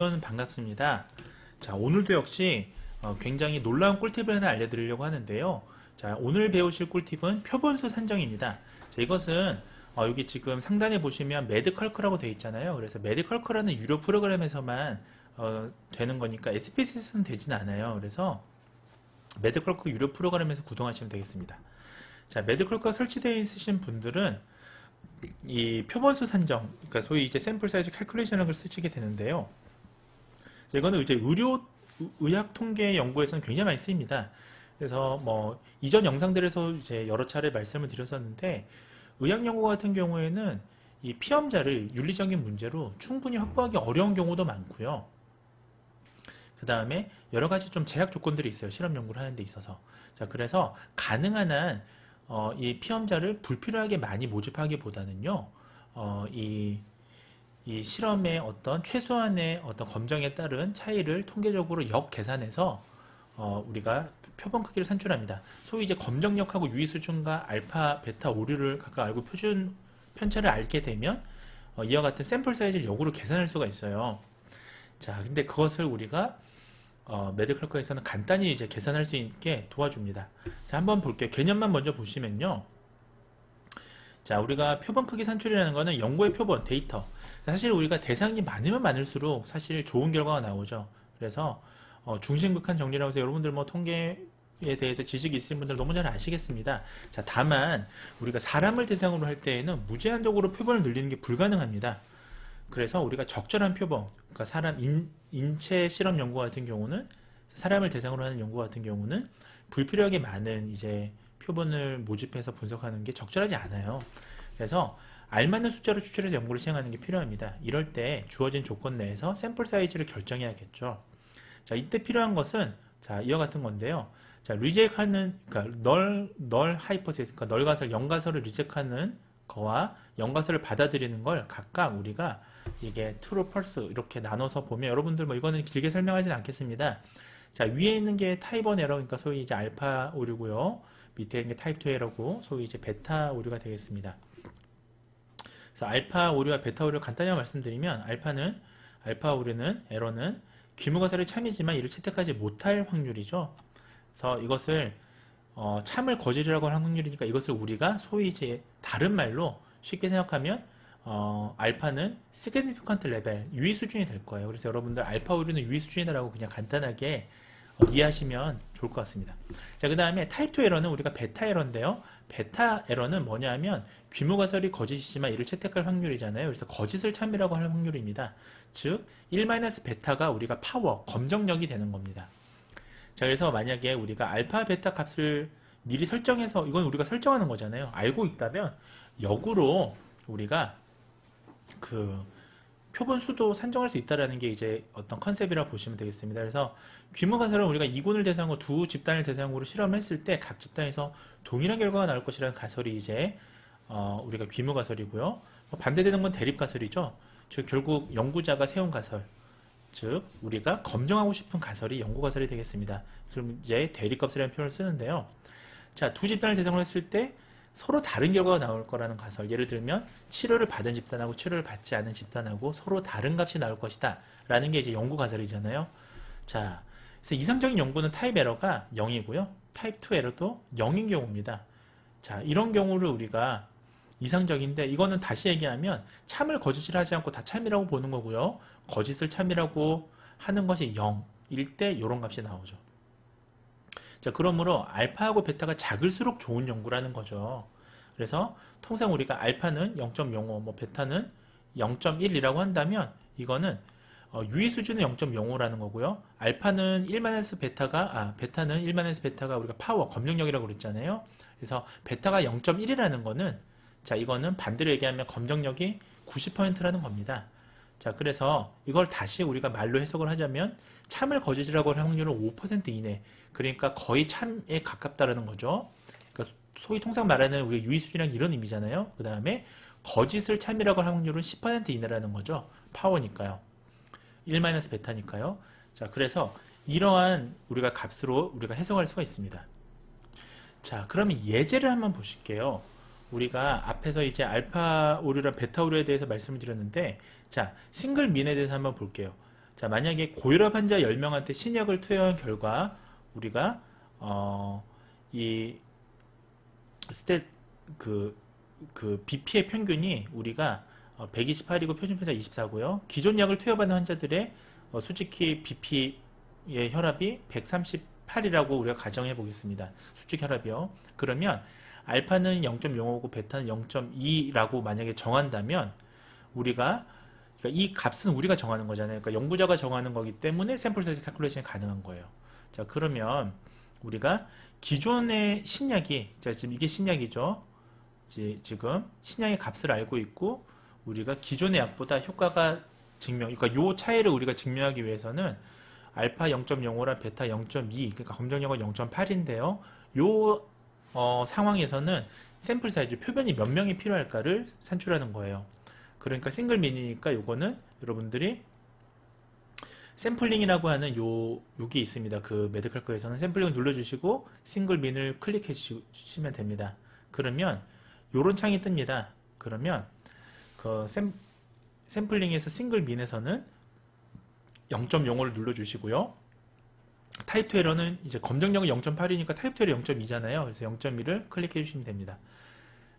여러분 반갑습니다. 자, 오늘도 역시 굉장히 놀라운 꿀팁을 하나 알려드리려고 하는데요. 자, 오늘 배우실 꿀팁은 표본수 산정입니다. 자, 이것은 여기 지금 상단에 보시면 매드컬크라고 되어 있잖아요. 그래서 매드컬크라는 유료 프로그램에서만 되는 거니까 SPSS는 되진 않아요. 그래서 매드컬크 유료 프로그램에서 구동하시면 되겠습니다. 자, 매드컬크가 설치되어 있으신 분들은 이 표본수 산정, 그러니까 소위 이제 샘플 사이즈 캘큘레이션을 쓰시게 되는데요. 이거는 이제 의학 통계 연구에서는 굉장히 많이 쓰입니다. 그래서 뭐 이전 영상들에서 이제 여러 차례 말씀을 드렸었는데, 의학 연구 같은 경우에는 이 피험자를 윤리적인 문제로 충분히 확보하기 어려운 경우도 많고요. 그 다음에 여러 가지 좀 제약 조건들이 있어요. 실험 연구를 하는 데 있어서. 자, 그래서 가능한 한 이 피험자를 불필요하게 많이 모집하기보다는요, 이 실험의 어떤 최소한의 어떤 검정에 따른 차이를 통계적으로 역계산해서 우리가 표본 크기를 산출합니다. 소위 이제 검정력하고 유의 수준과 알파, 베타, 오류를 각각 알고 표준 편차를 알게 되면 이와 같은 샘플 사이즈를 역으로 계산할 수가 있어요. 자, 근데 그것을 우리가 매드컬크에서는 간단히 이제 계산할 수 있게 도와줍니다. 자, 한번 볼게요. 개념만 먼저 보시면요. 자, 우리가 표본 크기 산출이라는 거는 연구의 표본, 데이터. 사실 우리가 대상이 많으면 많을수록 사실 좋은 결과가 나오죠. 그래서 중심극한 정리라고 해서 여러분들 뭐 통계에 대해서 지식이 있으신 분들 너무 잘 아시겠습니다. 자, 다만 우리가 사람을 대상으로 할 때에는 무제한적으로 표본을 늘리는 게 불가능합니다. 그래서 우리가 적절한 표본, 그러니까 사람 인체 실험 연구 같은 경우는, 사람을 대상으로 하는 연구 같은 경우는 불필요하게 많은 이제 표본을 모집해서 분석하는 게 적절하지 않아요. 그래서 알맞는 숫자로 추출해서 연구를 시행하는 게 필요합니다. 이럴 때 주어진 조건 내에서 샘플 사이즈를 결정해야겠죠. 자, 이때 필요한 것은 자, 이와 같은 건데요. 자, 리젝하는, 그러니까 널 하이퍼세스, 그러니까 널 가설, 영가설을 리젝하는 거와 영가설을 받아들이는 걸 각각 우리가 이게 true, false 이렇게 나눠서 보면, 여러분들 뭐 이거는 길게 설명하진 않겠습니다. 자, 위에 있는 게 타입 1 에러, 그러니까 소위 이제 알파 오류고요. 밑에 있는 게 타입 2 에러고, 소위 이제 베타 오류가 되겠습니다. 그래서 알파 오류와 베타 오류를 간단히 말씀드리면, 알파 오류는, 에러는 귀무가설의 참이지만 이를 채택하지 못할 확률이죠. 그래서 이것을 참을 거짓이라고 하는 확률이니까, 이것을 우리가 소위 이제 다른 말로 쉽게 생각하면 알파는 significant level, 유의 수준이 될 거예요. 그래서 여러분들 알파 오류는 유의 수준이라고 그냥 간단하게 이해하시면 좋을 것 같습니다. 자, 그 다음에 타입 2 에러는 우리가 베타 에러인데요. 베타 에러는 뭐냐면 귀무가설이 거짓이지만 이를 채택할 확률이잖아요. 그래서 거짓을 참이라고 하는 확률입니다. 즉 1-베타가 우리가 파워, 검정력이 되는 겁니다. 자, 그래서 만약에 우리가 알파, 베타 값을 미리 설정해서, 이건 우리가 설정하는 거잖아요. 알고 있다면 역으로 우리가 그 표본 수도 산정할 수 있다라는 게 이제 어떤 컨셉이라고 보시면 되겠습니다. 그래서 귀무가설은 우리가 2군을 대상으로, 두 집단을 대상으로 실험했을 때 각 집단에서 동일한 결과가 나올 것이라는 가설이 이제 우리가 귀무가설이고요. 반대되는 건 대립가설이죠. 즉 결국 연구자가 세운 가설, 즉 우리가 검증하고 싶은 가설이 연구가설이 되겠습니다. 그럼 이제 대립값이라는 표현을 쓰는데요. 자, 두 집단을 대상으로 했을 때 서로 다른 결과가 나올 거라는 가설, 예를 들면 치료를 받은 집단하고 치료를 받지 않은 집단하고 서로 다른 값이 나올 것이다 라는 게 이제 연구 가설이잖아요. 자, 그래서 이상적인 연구는 타입 에러가 0이고요 타입 2 에러도 0인 경우입니다. 자, 이런 경우를 우리가 이상적인데, 이거는 다시 얘기하면 참을 거짓을 하지 않고 다 참이라고 보는 거고요, 거짓을 참이라고 하는 것이 0일 때 이런 값이 나오죠. 자, 그러므로 알파하고 베타가 작을수록 좋은 연구라는 거죠. 그래서 통상 우리가 알파는 0.05, 뭐 베타는 0.1이라고 한다면, 이거는 유의 수준은 0.05라는 거고요. 알파는 1-베타가, 베타는 1-베타가 우리가 파워, 검정력이라고 그랬잖아요. 그래서 베타가 0.1이라는 거는, 자, 이거는 반대로 얘기하면 검정력이 90%라는 겁니다. 자, 그래서 이걸 다시 우리가 말로 해석을 하자면 참을 거짓이라고 하는 확률은 5% 이내, 그러니까 거의 참에 가깝다라는 거죠. 그러니까 소위 통상 말하는 우리 유의 수준이란 이런 의미잖아요. 그 다음에 거짓을 참이라고 하는 확률은 10% 이내라는 거죠. 파워니까요. 1-베타니까요. 자, 그래서 이러한 우리가 값으로 우리가 해석할 수가 있습니다. 자, 그러면 예제를 한번 보실게요. 우리가 앞에서 이제 알파 오류랑 베타 오류에 대해서 말씀을 드렸는데, 자, 싱글 민에 대해서 한번 볼게요. 자, 자, 만약에 고혈압 환자 10명한테 신약을 투여한 결과 우리가 이 스탯 BP의 평균이 우리가 128이고 표준 편차 24고요. 기존 약을 투여받은 환자들의 솔직히 BP의 혈압이 138이라고 우리가 가정해 보겠습니다. 수직 혈압이요. 그러면 알파는 0.05고 베타는 0.2라고 만약에 정한다면 그러니까 이 값은 우리가 정하는 거잖아요. 그러니까 연구자가 정하는 거기 때문에 샘플 사이즈 칼큘레이션이 가능한 거예요. 자, 그러면 우리가 기존의 신약이, 자, 지금 이게 신약이죠. 지금 신약의 값을 알고 있고 우리가 기존의 약보다 효과가 그러니까 요 차이를 우리가 증명하기 위해서는 알파 0.05랑 베타 0.2, 그러니까 검정력은 0.8인데요. 요 상황에서는 샘플 사이즈, 표변이 몇 명이 필요할까를 산출하는 거예요. 그러니까 싱글 민이니까 요거는 여러분들이 샘플링이라고 하는 요게 있습니다. 그 메디컬 거에서는 샘플링을 눌러주시고 싱글 민을 클릭해 주시면 됩니다. 그러면 요런 창이 뜹니다. 그러면 그 샘플링에서 싱글 민에서는 0.05를 눌러주시고요. 타입 2 에러는 이제 검정력은 0.8이니까 타입 2 에러 0.2잖아요. 그래서 0.2를 클릭해 주시면 됩니다.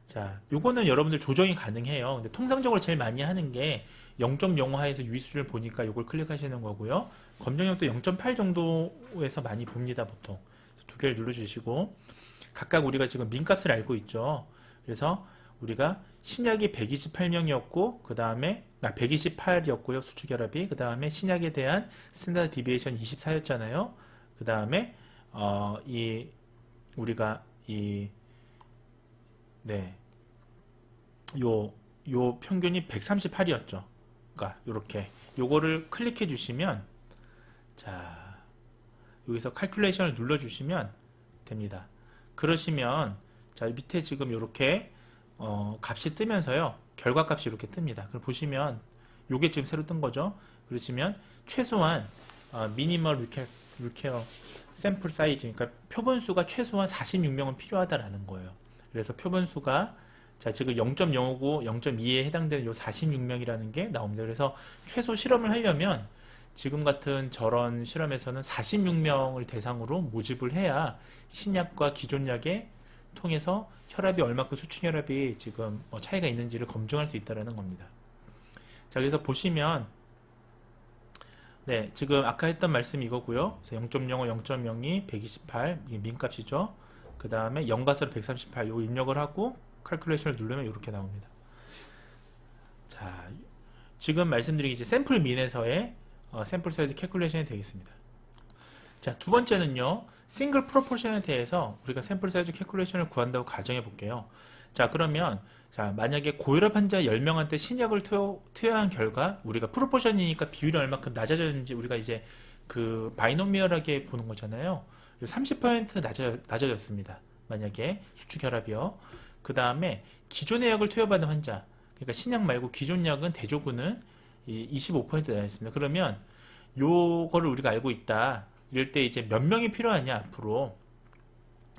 자, 요거는 여러분들 조정이 가능해요. 근데 통상적으로 제일 많이 하는 게 0.05 하에서 유의 수준을 보니까 요걸 클릭하시는 거고요. 검정력도 0.8 정도에서 많이 봅니다, 보통. 두 개를 눌러주시고 각각 우리가 지금 민값을 알고 있죠. 그래서 우리가 신약이 128명이었고 그 다음에 128이었고요. 수축혈압이. 그 다음에 신약에 대한 스탠다드 디비에이션 24였잖아요. 그 다음에 우리가 요 평균이 138이었죠. 그러니까 요렇게 요거를 클릭해 주시면, 자, 여기서 칼큘레이션을 눌러 주시면 됩니다. 그러시면 자, 밑에 지금 요렇게 값이 뜨면서요. 결과값이 이렇게 뜹니다. 그럼 보시면 요게 지금 새로 뜬 거죠. 그러시면 최소한 미니멀 리퀘어 샘플 사이즈, 그러니까 표본수가 최소한 46명은 필요하다라는 거예요. 그래서 표본수가 자, 지금 0.05고 0.2에 해당되는 요 46명이라는 게 나옵니다. 그래서 최소 실험을 하려면 지금 같은 저런 실험에서는 46명을 대상으로 모집을 해야 신약과 기존 약에 통해서 혈압이 얼마큼 수축혈압이 지금 차이가 있는지를 검증할 수 있다는 겁니다. 자, 그래서 보시면 지금 아까 했던 말씀이 이거고요. 그래서 0.05, 0.02, 128 이게 민값이죠. 그 다음에 연가설 138 요거 입력을 하고 칼큘레이션을 누르면 이렇게 나옵니다. 자, 지금 말씀드린 이제 샘플 민에서의 샘플 사이즈 칼큘레이션이 되겠습니다. 자, 두 번째는요. 싱글 프로포션에 대해서 우리가 샘플 사이즈 칼큘레이션을 구한다고 가정해 볼게요. 자, 그러면 자, 만약에 고혈압 환자 10명한테 신약을 투여한 결과 우리가 프로포션이니까 비율이 얼마큼 낮아졌는지 우리가 이제 그 바이노미얼하게 보는 거잖아요. 30% 낮아졌습니다. 만약에 수축혈압이요. 그 다음에 기존의 약을 투여받은 환자, 그러니까 신약 말고 기존 약은 대조군은 25% 낮았습니다. 그러면 요거를 우리가 알고 있다. 이럴 때 이제 몇 명이 필요하냐 앞으로.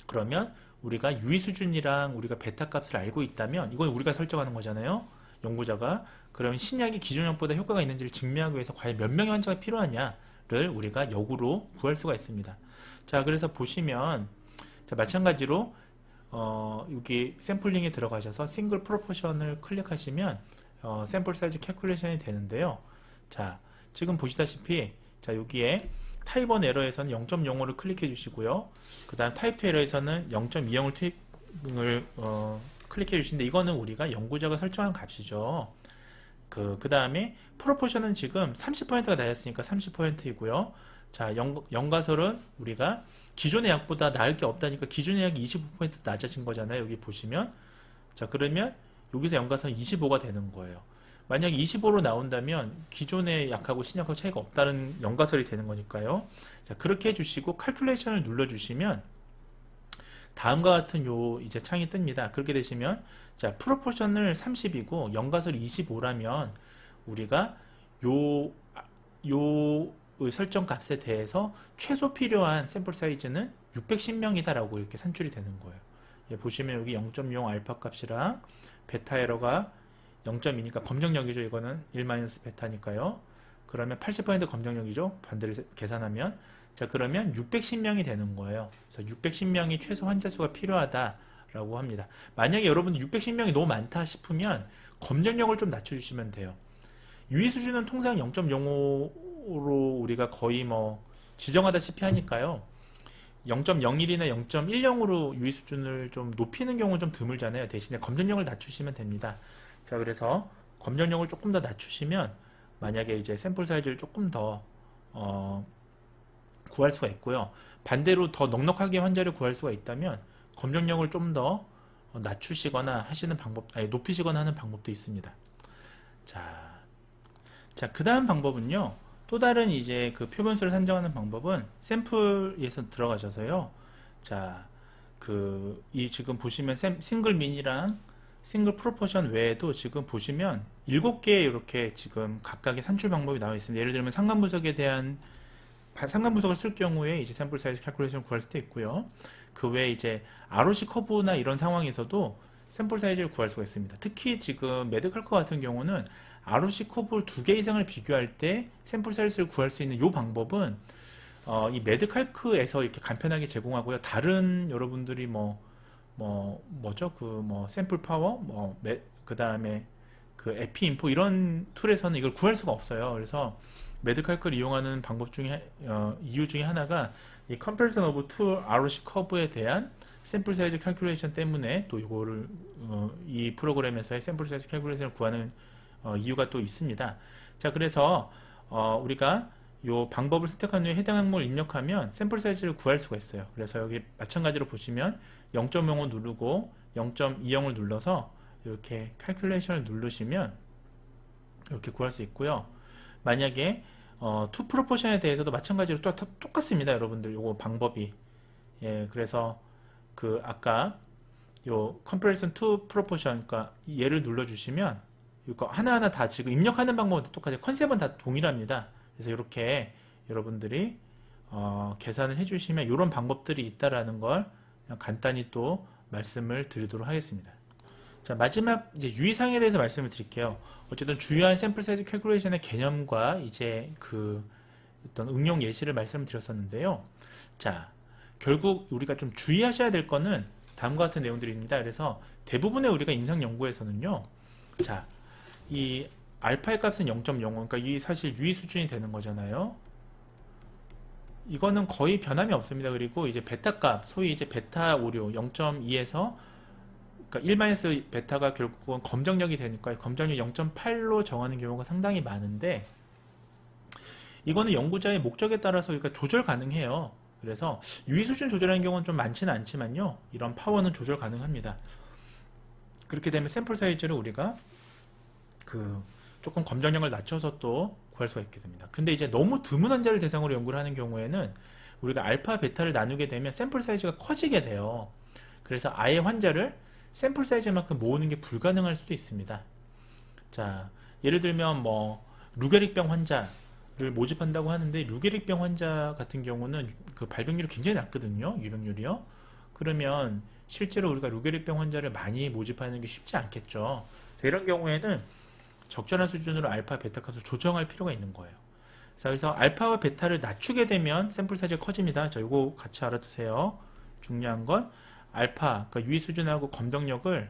그러면 우리가 유의 수준이랑 우리가 베타 값을 알고 있다면 이건 우리가 설정하는 거잖아요. 연구자가. 그러면 신약이 기존 약보다 효과가 있는지를 증명하기 위해서 과연 몇 명의 환자가 필요하냐를 우리가 역으로 구할 수가 있습니다. 자, 그래서 보시면 자, 마찬가지로 여기 샘플링에 들어가셔서 싱글 프로포션을 클릭하시면 샘플 사이즈 칼큘레이션이 되는데요. 자, 지금 보시다시피 자, 여기에 타입 1 에러에서는 0.05를 클릭해 주시고요. 그 다음 타입 2 에러에서는 0.20을 클릭해 주시는데 이거는 우리가 연구자가 설정한 값이죠. 그 다음에 프로포션은 지금 30%가 낮았으니까 30%이고요. 자, 연가설은 우리가 기존의 약보다 나을 게 없다니까 기존의 약이 25% 낮아진 거잖아요. 여기 보시면. 자, 그러면 여기서 연가설은 25가 되는 거예요. 만약 25로 나온다면 기존의 약하고 신약하고 차이가 없다는 연가설이 되는 거니까요. 자, 그렇게 해주시고 칼큘레이션을 눌러주시면 다음과 같은 요 이제 창이 뜹니다. 그렇게 되시면 자, 프로포션을 30이고 연가설이 25라면 우리가 요 설정 값에 대해서 최소 필요한 샘플 사이즈는 610명이다 라고 이렇게 산출이 되는 거예요. 예, 보시면 여기 0.0 알파 값이랑 베타 에러가 0.2니까 검정력이죠. 이거는 1- 베타니까요. 그러면 80% 검정력이죠. 반대로 계산하면. 자, 그러면 610명이 되는 거예요. 그래서 610명이 최소 환자 수가 필요하다라고 합니다. 만약에 여러분 610명이 너무 많다 싶으면 검정력을 좀 낮춰주시면 돼요. 유의 수준은 통상 0.05로 우리가 거의 뭐 지정하다시피 하니까요. 0.01이나 0.10으로 유의 수준을 좀 높이는 경우는 좀 드물잖아요. 대신에 검정력을 낮추시면 됩니다. 자, 그래서 검정력을 조금 더 낮추시면 만약에 이제 샘플 사이즈를 조금 더 구할 수가 있고요. 반대로 더 넉넉하게 환자를 구할 수가 있다면 검정력을 좀 더 낮추시거나 하시는 방법, 아니 높이시거나 하는 방법도 있습니다. 자, 그 다음 방법은요. 또 다른 이제 그 표본수를 산정하는 방법은 샘플에서 들어가셔서요. 자, 이 지금 보시면 싱글 민이랑 싱글 프로포션 외에도 지금 보시면 7개 이렇게 지금 각각의 산출 방법이 나와 있습니다. 예를 들면 상관분석을 쓸 경우에 이제 샘플 사이즈 캘큘레이션을 구할 수도 있고요. 그 외에 이제 ROC 커브나 이런 상황에서도 샘플 사이즈를 구할 수가 있습니다. 특히 지금 매드칼커 같은 경우는 ROC 커브를 2개 이상을 비교할 때 샘플 사이즈를 구할 수 있는 이 방법은 이 매드칼크에서 이렇게 간편하게 제공하고요. 다른 여러분들이 뭐죠? 샘플 파워, 그 다음에 그 에피인포 이런 툴에서는 이걸 구할 수가 없어요. 그래서 매드칼크를 이용하는 방법 중에 이유 중에 하나가 이 comparison of two ROC 커브에 대한 샘플 사이즈 캘큘레이션 때문에 또 이거를 이 프로그램에서의 샘플 사이즈 캘큘레이션을 구하는 이유가 또 있습니다. 자, 그래서 우리가 이 방법을 선택한 후에 해당 항목을 입력하면 샘플 사이즈를 구할 수가 있어요. 그래서 여기 마찬가지로 보시면 0.05 누르고 0.20을 눌러서 이렇게 캘큘레이션을 누르시면 이렇게 구할 수 있고요. 만약에 투 프로포션에 대해서도 마찬가지로 똑같습니다. 여러분들 요거 방법이. 예, 그래서 아까 요 comparison to proportion, 그러니까 얘를 눌러주시면 이거 하나하나 다 지금 입력하는 방법은 똑같아요. 컨셉은 다 동일합니다. 그래서 이렇게 여러분들이 계산을 해주시면 이런 방법들이 있다라는 걸 그냥 간단히 또 말씀을 드리도록 하겠습니다. 자, 마지막 이제 유의사항에 대해서 말씀을 드릴게요. 어쨌든 주요한 샘플 사이즈 캘큘레이션의 개념과 이제 어떤 응용 예시를 말씀을 드렸었는데요. 자, 결국 우리가 좀 주의하셔야 될 거는 다음과 같은 내용들입니다. 그래서 대부분의 우리가 임상 연구에서는요. 자, 이 알파의 값은 0.05, 그러니까 이 사실 유의 수준이 되는 거잖아요. 이거는 거의 변함이 없습니다. 그리고 이제 베타 값, 소위 이제 베타 오류 0.2에서 그러니까 1- 베타가 결국은 검정력이 되니까 검정력 0.8로 정하는 경우가 상당히 많은데 이거는 연구자의 목적에 따라서 그러니까 조절 가능해요. 그래서 유의 수준 조절하는 경우는 좀 많지는 않지만요. 이런 파워는 조절 가능합니다. 그렇게 되면 샘플 사이즈를 우리가 조금 검정력을 낮춰서 또 구할 수가 있게 됩니다. 근데 이제 너무 드문 환자를 대상으로 연구를 하는 경우에는 우리가 알파, 베타를 나누게 되면 샘플 사이즈가 커지게 돼요. 그래서 아예 환자를 샘플 사이즈만큼 모으는 게 불가능할 수도 있습니다. 자, 예를 들면 루게릭병 환자를 모집한다고 하는데 루게릭병 환자 같은 경우는 그 발병률이 굉장히 낮거든요. 유병률이요. 그러면 실제로 우리가 루게릭병 환자를 많이 모집하는 게 쉽지 않겠죠. 이런 경우에는 적절한 수준으로 알파, 베타 값을 조정할 필요가 있는 거예요. 그래서 알파와 베타를 낮추게 되면 샘플 사이즈가 커집니다. 자, 이거 같이 알아두세요. 중요한 건 알파, 그러니까 유의 수준하고 검정력을,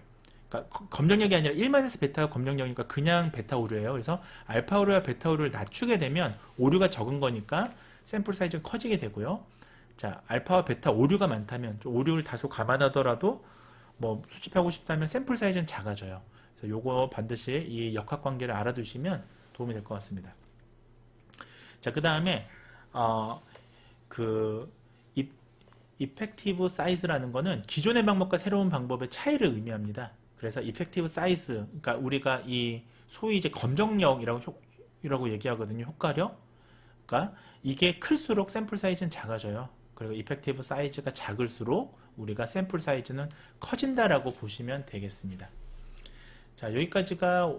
그러니까 검정력이 아니라 1- 베타가 검정력이니까 그냥 베타 오류예요. 그래서 알파 오류와 베타 오류를 낮추게 되면 오류가 적은 거니까 샘플 사이즈가 커지게 되고요. 자, 알파와 베타 오류가 많다면, 좀 오류를 다소 감안하더라도 수집하고 싶다면 샘플 사이즈는 작아져요. 그래서 요거 반드시 이 역학관계를 알아두시면 도움이 될 것 같습니다. 자, 그 다음에 이펙티브 사이즈라는 거는 기존의 방법과 새로운 방법의 차이를 의미합니다. 그래서 이펙티브 사이즈, 그러니까 우리가 이 소위 이제 검정력이라고 얘기하거든요. 효과력. 그러니까 이게 클수록 샘플 사이즈는 작아져요. 그리고 이펙티브 사이즈가 작을수록 우리가 샘플 사이즈는 커진다라고 보시면 되겠습니다. 자, 여기까지가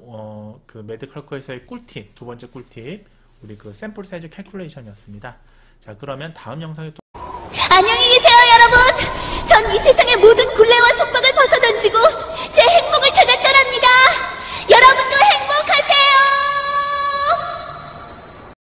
매드칼커에서의 꿀팁, 두 번째 꿀팁, 우리 샘플 사이즈 캘큘레이션이었습니다. 자, 그러면 다음 영상에 또 안녕히 계세요, 여러분. 전 이 세상의 모든 굴레와 속박을 벗어던지고